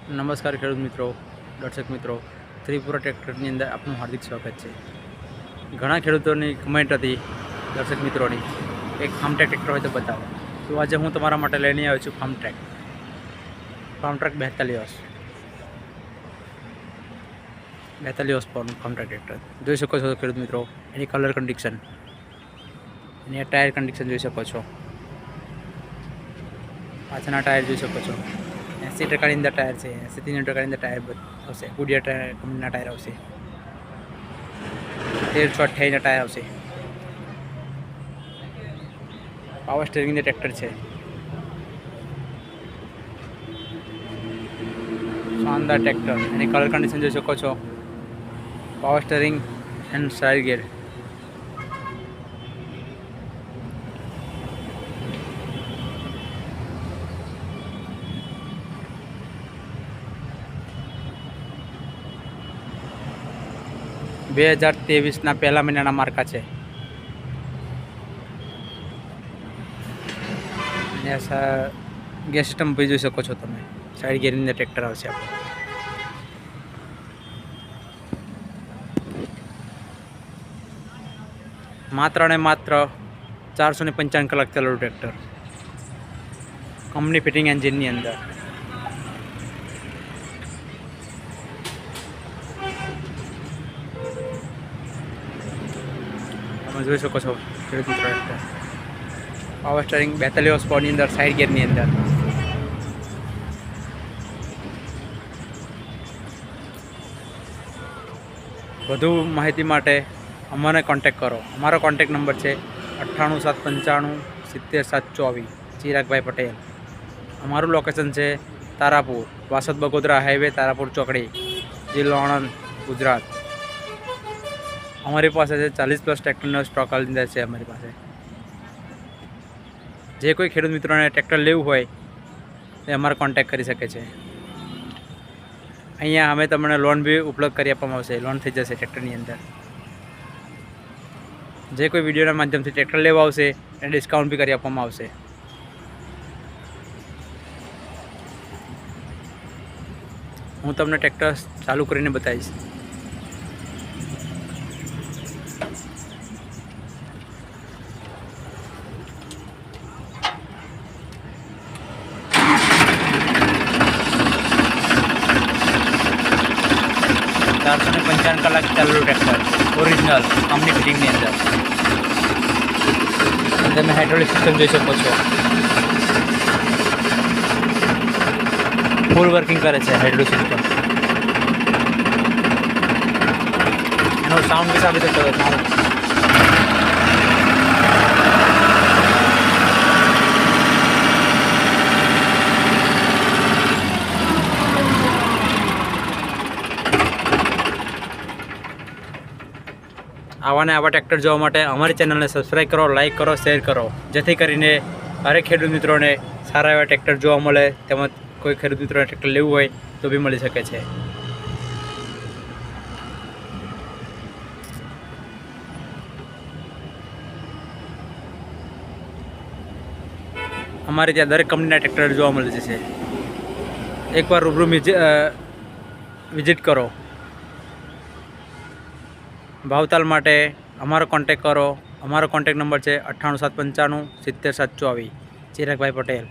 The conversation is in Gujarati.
નમસ્કાર ખેડૂત મિત્રો, દર્શક મિત્રો, ત્રિપુરા ટ્રેક્ટરની અંદર આપનું હાર્દિક સ્વાગત છે. ઘણા ખેડૂતોની કમેન્ટ હતી દર્શક મિત્રોની, એક ફાર્મટ્રેક ટ્રેક્ટર હોય તો બતાવો. તો આજે હું તમારા માટે લઈને આવ્યો છું ફાર્મટ્રેક 42 હોર્સ પાવરનું ફાર્મટ્રેક ટ્રેક્ટર. જોઈ શકો છો ખેડૂત મિત્રો, એની કલર કન્ડિશન, એની ટાયર કન્ડિશન જોઈ શકો છો. પાછળના ટાયર જોઈ શકો છો. 80% અંદર ટાયર છે, 80-90% અંદર ટાયર આવશે. ગુડિયા ટાયર કંપનીના ટાયર આવશે. 1328ના ટાયર આવશે. પાવર સ્ટીરિંગનું ટ્રેક્ટર છે. શાનદાર ટ્રેક્ટર, એની કલર કન્ડિશન જોઈ શકો છો. પાવર સ્ટીરિંગ એન્ડ સાઇડ ગેર. બે 2023ના પહેલા મહિનાના માર્કા છે. ગેસ સિસ્ટમ બી જોઈ શકો છો તમે. સાઈડ ગેરની અંદર ટ્રેક્ટર આવશે આપણે. માત્ર ને માત્ર 455 કલાક ચાલેલું ટ્રેક્ટર, કંપની ફિટિંગ એન્જિનની અંદર. તમે જોઈ શકો છો ખેડૂત મિત્રો, ટ્રેક્ટર પાવર સ્ટીરિંગ 42 હોર્સ પાવરની અંદર, સાઈડ ગિયરની અંદર. વધુ માહિતી માટે અમને કોન્ટેક્ટ કરો. અમારો કોન્ટેક્ટ નંબર છે 98 795 70 724, ચિરાગભાઈ પટેલ. અમારું લોકેશન છે તારાપુર, વાસદ બગોદરા હાઈવે, તારાપુર ચોકડી, જિલ્લો આણંદ, ગુજરાત. અમારી પાસે છે 40+ ટ્રેક્ટરનો સ્ટોક અંદર છે અમારી પાસે. જે કોઈ ખેડૂત મિત્રોને ટ્રેક્ટર લેવું હોય એ અમારો કોન્ટેક્ટ કરી શકે છે. અહીંયા અમે તમને લોન બી ઉપલબ્ધ કરી આપવામાં આવશે. લોન થઈ જશે ટ્રેક્ટરની અંદર. જે કોઈ વિડીયોના માધ્યમથી ટ્રેક્ટર લેવા આવશે એને ડિસ્કાઉન્ટ બી કરી આપવામાં આવશે. હું તમને ટ્રેક્ટર ચાલુ કરીને બતાવીશ. ચારસો ને 55 કલાક ચાલેલું ટ્રેક્ટર, ઓરિજિનલ કંપની ફિટિંગની અંદર. તમે હાઇડ્રોલિક સિસ્ટમ જોઈ શકો છો. ફૂલ વર્કિંગ કરે છે હાઇડ્રોલિક સિસ્ટમ. એનો સાઉન્ડ બી સાબિત થતો હોય. આવા ને આવા ટ્રેક્ટર જોવા માટે અમારી ચેનલને સબસ્ક્રાઈબ કરો, લાઇક કરો, શેર કરો, જેથી કરીને દરેક ખેડૂત મિત્રોને સારા એવા ટ્રેક્ટર જોવા મળે. તેમજ કોઈ ખેડૂત મિત્રોને ટ્રેક્ટર લેવું હોય તો બી મળી શકે છે. અમારે ત્યાં દરેક કંપનીના ટ્રેક્ટર જોવા મળે છે. એકવાર રૂબરૂ વિઝિટ કરો. ભાવતાલ માટે અમારો કોન્ટેક કરો. અમારો કોન્ટેક નંબર છે 98 795 70 724, ચિરાગભાઈ પટેલ.